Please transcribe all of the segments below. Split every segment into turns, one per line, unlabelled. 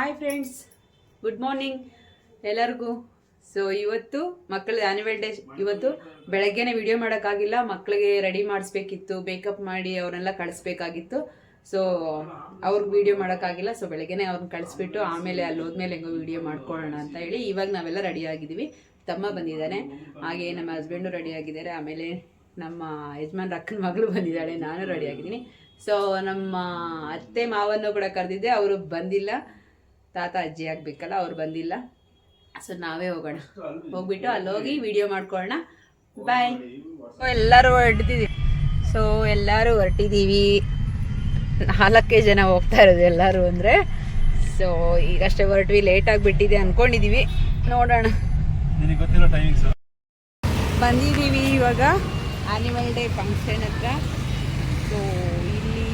Hi friends, good morning ಎಲ್ಲರಿಗೂ. So ಇವತ್ತು ಮಕ್ಕಳ ಆ್ಯನ್ಯುವಲ್ ಡೇ. ಇವತ್ತು ಬೆಳಗ್ಗೆನೇ ವಿಡಿಯೋ ಮಾಡೋಕ್ಕಾಗಿಲ್ಲ, ಮಕ್ಕಳಿಗೆ ರೆಡಿ ಮಾಡಿಸ್ಬೇಕಿತ್ತು, ಮೇಕಪ್ ಮಾಡಿ ಅವ್ರನ್ನೆಲ್ಲ ಕಳಿಸ್ಬೇಕಾಗಿತ್ತು. ಸೊ ಅವ್ರಿಗೆ ವಿಡಿಯೋ ಮಾಡೋಕ್ಕಾಗಿಲ್ಲ. ಸೊ ಬೆಳಗ್ಗೆನೇ ಅವ್ರನ್ನ ಕಳಿಸ್ಬಿಟ್ಟು ಆಮೇಲೆ ಅಲ್ಲಿ ಹೋದ್ಮೇಲೆ ಹೆಂಗೋ ವಿಡಿಯೋ ಮಾಡ್ಕೊಳ್ಳೋಣ ಅಂತ ಹೇಳಿ ಇವಾಗ ನಾವೆಲ್ಲ ರೆಡಿ ಆಗಿದ್ದೀವಿ. ತಮ್ಮ ಬಂದಿದ್ದಾನೆ, ಹಾಗೆ ನಮ್ಮ ಹಸ್ಬೆಂಡು ರೆಡಿ ಆಗಿದ್ದಾರೆ, ಆಮೇಲೆ ನಮ್ಮ ಯಜಮಾನ್ರ ಅಕ್ಕನ ಮಗಳು ಬಂದಿದ್ದಾಳೆ, ನಾನು ರೆಡಿ ಆಗಿದ್ದೀನಿ. ಸೊ ನಮ್ಮ ಅತ್ತೆ ಮಾವನ್ನು ಕೂಡ ಕರೆದಿದ್ದೆ, ಅವರು ಬಂದಿಲ್ಲ. ತಾತ ಅಜ್ಜಿ ಆಗಬೇಕಲ್ಲ, ಅವ್ರು ಬಂದಿಲ್ಲ. ಸೊ ನಾವೇ ಹೋಗೋಣ, ಹೋಗ್ಬಿಟ್ಟು ಅಲ್ಲಿ ಹೋಗಿ ವಿಡಿಯೋ ಮಾಡ್ಕೊಳ್ಳೋಣ. ಬಾಯ್. ಎಲ್ಲರೂ ಹೊರಟಿದ್ದೀವಿ. ಸೊ ಎಲ್ಲರೂ ಹೊರಟಿದ್ದೀವಿ, 4 ಜನ ಹೋಗ್ತಾ ಇರೋದು ಎಲ್ಲರೂ ಅಂದರೆ. ಸೊ ಈಗಷ್ಟೇ ಹೊರಟ್ವಿ, ಲೇಟ್ ಆಗಿಬಿಟ್ಟಿದೆ ಅಂದ್ಕೊಂಡಿದ್ದೀವಿ, ನೋಡೋಣ. ಬಂದಿದ್ದೀವಿ ಇವಾಗ ಆ್ಯನಿವಲ್ ಡೇ ಫಂಕ್ಷನ್ ಹತ್ರ. ಸೊ ಇಲ್ಲಿ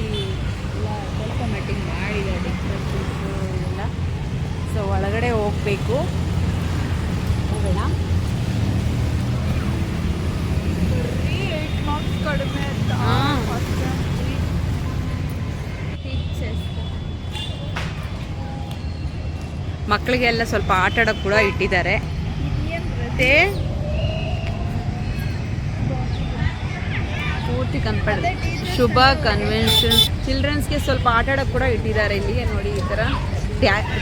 ಎಲ್ಲ ಸ್ವಲ್ಪ ಮಟ್ಟಿಗೆ ಮಾಡಿದ್ದಾರೆ ಡೆಕೋರೇಷನ್ಸು ಎಲ್ಲ. ಸೊ ಒಳಗಡೆ ಹೋಗಬೇಕು, ಹೋಗೋಣ. ಕಡಿಮೆ ಮಕ್ಕಳಿಗೆಲ್ಲ ಸ್ವಲ್ಪ ಆಟ ಆಡೋಕ್ಕೆ ಕೂಡ ಇಟ್ಟಿದ್ದಾರೆ. ಮತ್ತೆ ಪೂರ್ತಿ ಶುಭ ಕನ್ವೆನ್ಷನ್ ಚಿಲ್ಡ್ರನ್ಸ್ಗೆ ಸ್ವಲ್ಪ ಆಟ ಆಡೋಕ್ಕೆ ಕೂಡ ಇಟ್ಟಿದ್ದಾರೆ ಇಲ್ಲಿ. ನೋಡಿ ಈ ಥರ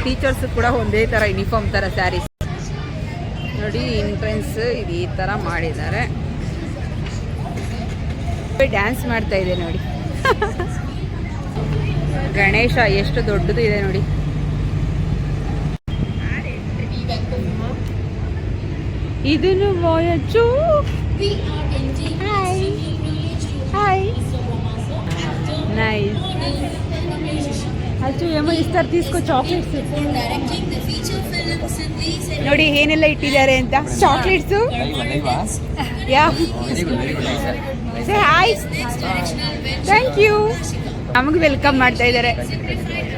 ಟೀಚರ್ಸ್ ಕೂಡ ಒಂದೇ ಥರ ಯೂನಿಫಾರ್ಮ್ ಥರ ಸ್ಯಾರೀಸ್ ನೋಡಿ. ಎಂಟ್ರೆನ್ಸ್ ಇದು ಈ ಥರ ಮಾಡಿದ್ದಾರೆ. ಡ್ಯಾನ್ಸ್ ಮಾಡ್ತಾ ಇದೆ ನೋಡಿ. ಗಣೇಶ ಎಷ್ಟು ದೊಡ್ಡದು ಇದೆ ನೋಡಿ. ಇದನ್ನು ವಾಯಚ್ಚು. Hi nice. अच्छा ಏಮೋ ಇಸ್ತರ ತೀಸ್ಕೋ ಚಾಕ್ಲೇಟ್ಸ್ ನೋಡಿ ಏನೆಲ್ಲ ಇಟ್ಟಿದ್ದಾರೆ ಅಂತ. ಚಾಕ್ಲೇಟ್ಸ್ ಯಾ ಸೇ ಹಾಯ್, ಥ್ಯಾಂಕ್ ಯು. ನಮಗೆ ವೆಲ್ಕಮ್ ಮಾಡ್ತಾ ಇದ್ದಾರೆ,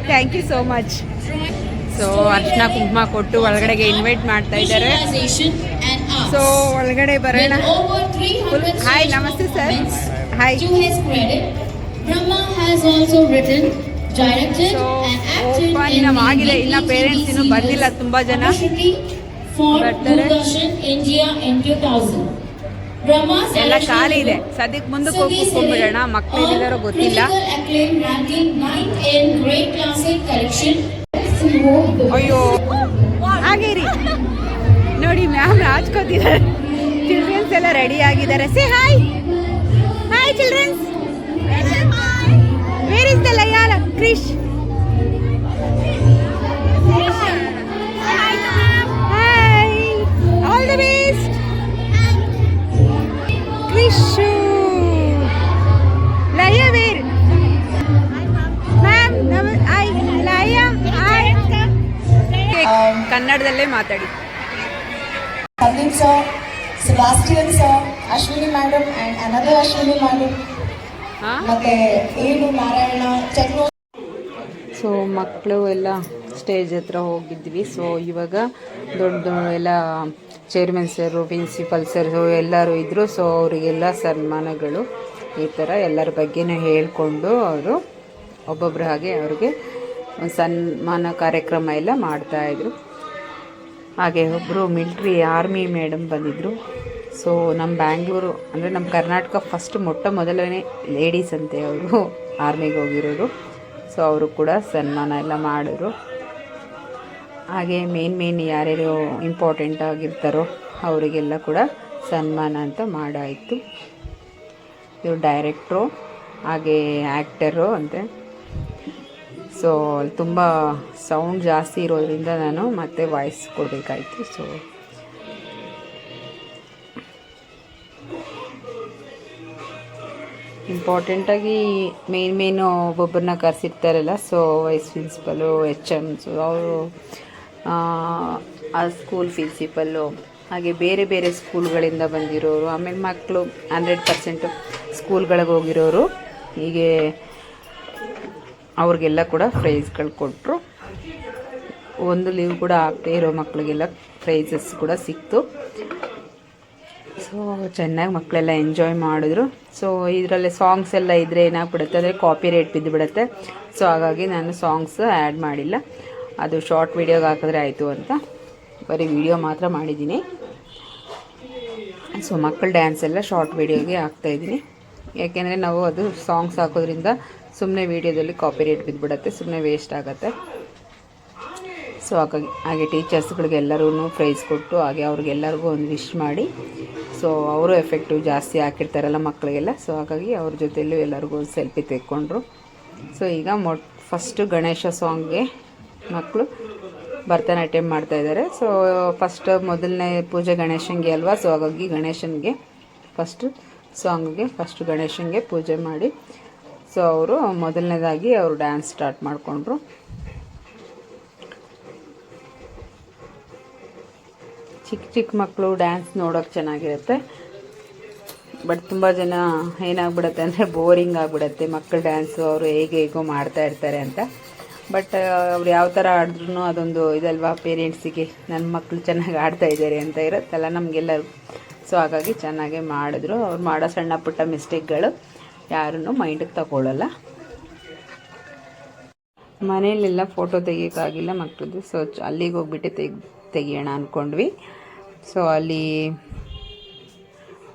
thank you so much. So ಅರ್ಶಿನ ಕುಂಕುಮ ಕೊಟ್ಟು ಒಳಗಡೆಗೆ ಇನ್ವೈಟ್ ಮಾಡ್ತಾ ಇದ್ದಾರೆ. ಸೊ ಒಳಗಡೆ ಬರೋಣ. ಹಾಯ್, ನಮಸ್ತೆ ಸರ್. ಹಾಯ್. ಸೊ ಓಪನ್ ಆಗಿದೆ, ಇನ್ನು ಪೇರೆಂಟ್ಸ್ ಇನ್ನೂ ಬಂದಿಲ್ಲ, ತುಂಬ ಜನ ಬರ್ತಾರೆ. ಎಲ್ಲ ಖಾಲಿ ಇದೆ ಸದ್ಯಕ್ಕೆ. ಮುಂದಕ್ಕೆ ಹೋಗಿ ಕೂತ್ಕೊಂಡ್ಬಿಡೋಣ, ಮಕ್ಕಳು ಎಲ್ಲಿದ್ದಾರೋ ಗೊತ್ತಿಲ್ಲ. ಅಯ್ಯೋ ಹಾಗೆ ರೀ ನೋಡಿ, ಮ್ಯಾಮ್ ರಾಜ್ಕೋತಿದ್ದಾರೆ. ಚಿಲ್ಡ್ರನ್ಸ್ ಎಲ್ಲ ರೆಡಿ ಆಗಿದ್ದಾರೆ. Say hi, hi childrens. Where is the ಲಯಾಲ Krish? Hi, all the best Krish. Laya where ma'am? Hi Laya. Hi. ಕನ್ನಡದಲ್ಲೇ ಮಾತಾಡಿ.
Sandeep sir, Sebastian sir, Ashwini madam and another Ashwini madam. ಮತ್ತೆ ಏನು ನಾರಾಯಣ ಚಕ್ರ.
ಸೊ ಮಕ್ಕಳು ಎಲ್ಲ ಸ್ಟೇಜ್ ಹತ್ರ ಹೋಗಿದ್ವಿ. ಸೊ ಇವಾಗ ದೊಡ್ಡ ಎಲ್ಲ ಚೇರ್ಮನ್ ಸರು, ಪ್ರಿನ್ಸಿಪಲ್ ಸರು ಎಲ್ಲರೂ ಇದ್ದರು. ಸೊ ಅವರಿಗೆಲ್ಲ ಸನ್ಮಾನಗಳು ಈ ಥರ ಎಲ್ಲರ ಬಗ್ಗೆನೂ ಹೇಳಿಕೊಂಡು ಅವರು ಒಬ್ಬೊಬ್ಬರ ಹಾಗೆ ಅವ್ರಿಗೆ ಸನ್ಮಾನ ಕಾರ್ಯಕ್ರಮ ಎಲ್ಲ ಮಾಡ್ತಾಯಿದ್ರು. ಹಾಗೆ ಒಬ್ಬರು ಮಿಲ್ಟ್ರಿ ಆರ್ಮಿ ಮೇಡಮ್ ಬಂದಿದ್ದರು. ಸೊ ನಮ್ಮ ಬ್ಯಾಂಗ್ಳೂರು ಅಂದರೆ ನಮ್ಮ ಕರ್ನಾಟಕ ಫಸ್ಟ್ ಮೊದಲನೇ ಲೇಡೀಸ್ ಅಂತೆ ಅವರು ಆರ್ಮಿಗೆ ಹೋಗಿರೋರು. ಸೊ ಅವರು ಕೂಡ ಸನ್ಮಾನ ಎಲ್ಲ ಮಾಡಿದ್ರು. ಹಾಗೆ ಮೇನ್ ಯಾರ್ಯಾರು ಇಂಪಾರ್ಟೆಂಟ್ ಆಗಿರ್ತಾರೋ ಅವರಿಗೆಲ್ಲ ಕೂಡ ಸನ್ಮಾನ ಅಂತ ಮಾಡಾಯಿತು. ಇವರು ಡೈರೆಕ್ಟ್ರು ಹಾಗೆ ಆ್ಯಕ್ಟರು ಅಂತೆ. ಸೊ ಅಲ್ಲಿ ತುಂಬ ಸೌಂಡ್ ಜಾಸ್ತಿ ಇರೋದ್ರಿಂದ ನಾನು ಮತ್ತೆ ವಾಯ್ಸ್ ಕೊಡಬೇಕಾಯಿತು. ಸೊ ಇಂಪಾರ್ಟೆಂಟಾಗಿ ಮೇನು ಒಬ್ಬೊಬ್ಬರನ್ನ ಕರೆಸಿರ್ತಾರಲ್ಲ. ಸೊ ವೈಸ್ ಪ್ರಿನ್ಸಿಪಲು, HMಸು, ಅವರು ಆ ಸ್ಕೂಲ್ ಪ್ರಿನ್ಸಿಪಲ್ಲು, ಹಾಗೆ ಬೇರೆ ಬೇರೆ ಸ್ಕೂಲ್ಗಳಿಂದ ಬಂದಿರೋರು, ಆಮೇಲೆ ಮಕ್ಕಳು 100% ಸ್ಕೂಲ್ಗಳಿಗೆ ಹೋಗಿರೋರು, ಹೀಗೆ ಅವ್ರಿಗೆಲ್ಲ ಕೂಡ ಪ್ರೈಸ್ಗಳು ಕೊಟ್ಟರು. ಒಂದು ಲೀವ್ ಕೂಡ ಆಗ್ತಾ ಇರೋ ಮಕ್ಕಳಿಗೆಲ್ಲ ಪ್ರೈಸಸ್ ಕೂಡ ಸಿಕ್ತು. ಸೊ ಚೆನ್ನಾಗಿ ಮಕ್ಕಳೆಲ್ಲ ಎಂಜಾಯ್ ಮಾಡಿದ್ರು. ಸೊ ಇದರಲ್ಲಿ ಸಾಂಗ್ಸ್ ಎಲ್ಲ ಇದ್ದರೆ ಏನಾಗ್ಬಿಡುತ್ತೆ ಅಂದರೆ ಕಾಪಿ ರೇಟ್ ಬಿದ್ದುಬಿಡುತ್ತೆ. ಸೊ ಹಾಗಾಗಿ ನಾನು ಸಾಂಗ್ಸ್ ಆ್ಯಡ್ ಮಾಡಿಲ್ಲ. ಅದು ಶಾರ್ಟ್ ವೀಡಿಯೋಗೆ ಹಾಕಿದ್ರೆ ಆಯಿತು ಅಂತ ಬರೀ ವಿಡಿಯೋ ಮಾತ್ರ ಮಾಡಿದ್ದೀನಿ. ಸೊ ಮಕ್ಕಳ ಡ್ಯಾನ್ಸ್ ಎಲ್ಲ ಶಾರ್ಟ್ ವೀಡಿಯೋಗೆ ಹಾಕ್ತಾಯಿದ್ದೀನಿ. ಯಾಕೆಂದರೆ ನಾವು ಅದು ಸಾಂಗ್ಸ್ ಹಾಕೋದ್ರಿಂದ ಸುಮ್ಮನೆ ವೀಡಿಯೋದಲ್ಲಿ ಕಾಪಿರೈಟ್ ಬಿದ್ದುಬಿಡುತ್ತೆ, ಸುಮ್ಮನೆ ವೇಸ್ಟ್ ಆಗುತ್ತೆ. ಸೊ ಹಾಗೆ ಟೀಚರ್ಸ್ಗಳಿಗೆ ಎಲ್ಲರೂ ಪ್ರೈಸ್ ಕೊಟ್ಟು ಹಾಗೆ ಅವ್ರಿಗೆಲ್ಲರಿಗೂ ಒಂದು ವಿಶ್ ಮಾಡಿ, ಸೊ ಅವರು ಎಫೆಕ್ಟಿವ್ ಜಾಸ್ತಿ ಹಾಕಿರ್ತಾರಲ್ಲ ಮಕ್ಕಳಿಗೆಲ್ಲ, ಸೊ ಹಾಗಾಗಿ ಅವ್ರ ಜೊತೆಯಲ್ಲೂ ಎಲ್ಲರಿಗೂ ಒಂದು ಸೆಲ್ಫಿ ತೆಕ್ಕೊಂಡ್ರು. ಸೊ ಈಗ ಫಸ್ಟು ಗಣೇಶ ಸಾಂಗ್ಗೆ ಮಕ್ಕಳು ಭರತನಾಟ್ಯ ಮಾಡ್ತಾಯಿದ್ದಾರೆ. ಸೊ ಮೊದಲನೇ ಪೂಜೆ ಗಣೇಶನಿಗೆ ಅಲ್ವಾ, ಸೊ ಹಾಗಾಗಿ ಗಣೇಶನಿಗೆ ಫಸ್ಟ್ ಗಣೇಶನಿಗೆ ಪೂಜೆ ಮಾಡಿ, ಸೊ ಅವರು ಮೊದಲನೇದಾಗಿ ಅವರು ಡ್ಯಾನ್ಸ್ ಸ್ಟಾರ್ಟ್ ಮಾಡಿಕೊಂಡ್ರು. ಚಿಕ್ಕ ಮಕ್ಕಳು ಡ್ಯಾನ್ಸ್ ನೋಡೋಕೆ ಚೆನ್ನಾಗಿರುತ್ತೆ. ಬಟ್ ತುಂಬ ಜನ ಏನಾಗ್ಬಿಡುತ್ತೆ ಅಂದರೆ ಬೋರಿಂಗ್ ಆಗಿಬಿಡುತ್ತೆ ಮಕ್ಕಳ ಡ್ಯಾನ್ಸು, ಅವರು ಹೇಗೋ ಮಾಡ್ತಾ ಇರ್ತಾರೆ ಅಂತ. ಬಟ್ ಅವ್ರು ಯಾವ ಥರ ಆಡಿದ್ರೂ ಅದೊಂದು ಇದಲ್ವಾ ಪೇರೆಂಟ್ಸಿಗೆ, ನನ್ನ ಮಕ್ಕಳು ಚೆನ್ನಾಗಿ ಆಡ್ತಾ ಇದ್ದಾರೆ ಅಂತ ಇರುತ್ತಲ್ಲ ನಮಗೆಲ್ಲರೂ. ಸೊ ಹಾಗಾಗಿ ಚೆನ್ನಾಗೇ ಮಾಡಿದ್ರು. ಅವ್ರು ಮಾಡೋ ಸಣ್ಣ ಪುಟ್ಟ ಮಿಸ್ಟೇಕ್ಗಳು ಯಾರನ್ನು ಮೈಂಡಿಗೆ ತಗೊಳ್ಳಲ್ಲ. ಮನೆಯಲ್ಲೆಲ್ಲ ಫೋಟೋ ತೆಗಿಯೋಕ್ಕಾಗಿಲ್ಲ ಮಕ್ಕಳದ್ದು. ಸೊ ಅಲ್ಲಿಗೆ ಹೋಗ್ಬಿಟ್ಟು ತೆಗಿಯೋಣ ಅಂದ್ಕೊಂಡ್ವಿ. ಸೊ ಅಲ್ಲಿ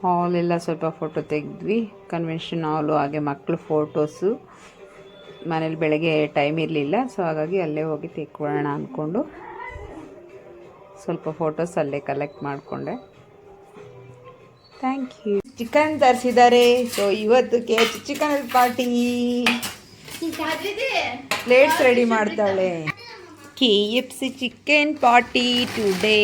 ಹಾಲೆಲ್ಲ ಸ್ವಲ್ಪ ಫೋಟೋ ತೆಗೆದ್ವಿ, ಕನ್ವೆನ್ಷನ್ ಹಾಲು, ಹಾಗೆ ಮಕ್ಕಳು ಫೋಟೋಸು. ಮನೇಲಿ ಬೆಳಗ್ಗೆ ಟೈಮ್ ಇರಲಿಲ್ಲ, ಸೊ ಹಾಗಾಗಿ ಅಲ್ಲೇ ಹೋಗಿ ತೆಕ್ಕೊಳ್ಳೋಣ ಅಂದ್ಕೊಂಡು ಸ್ವಲ್ಪ ಫೋಟೋಸ್ ಅಲ್ಲೇ ಕಲೆಕ್ಟ್ ಮಾಡಿಕೊಂಡೆ. Thank you. ಚಿಕನ್ ತರಿಸಿದ್ದಾರೆ. ಸೊ ಇವತ್ತು ಚಿಕನ್ ಪಾರ್ಟಿ, ಪ್ಲೇಟ್ಸ್ ರೆಡಿ ಮಾಡ್ತಾಳೆ. KFC chicken party today.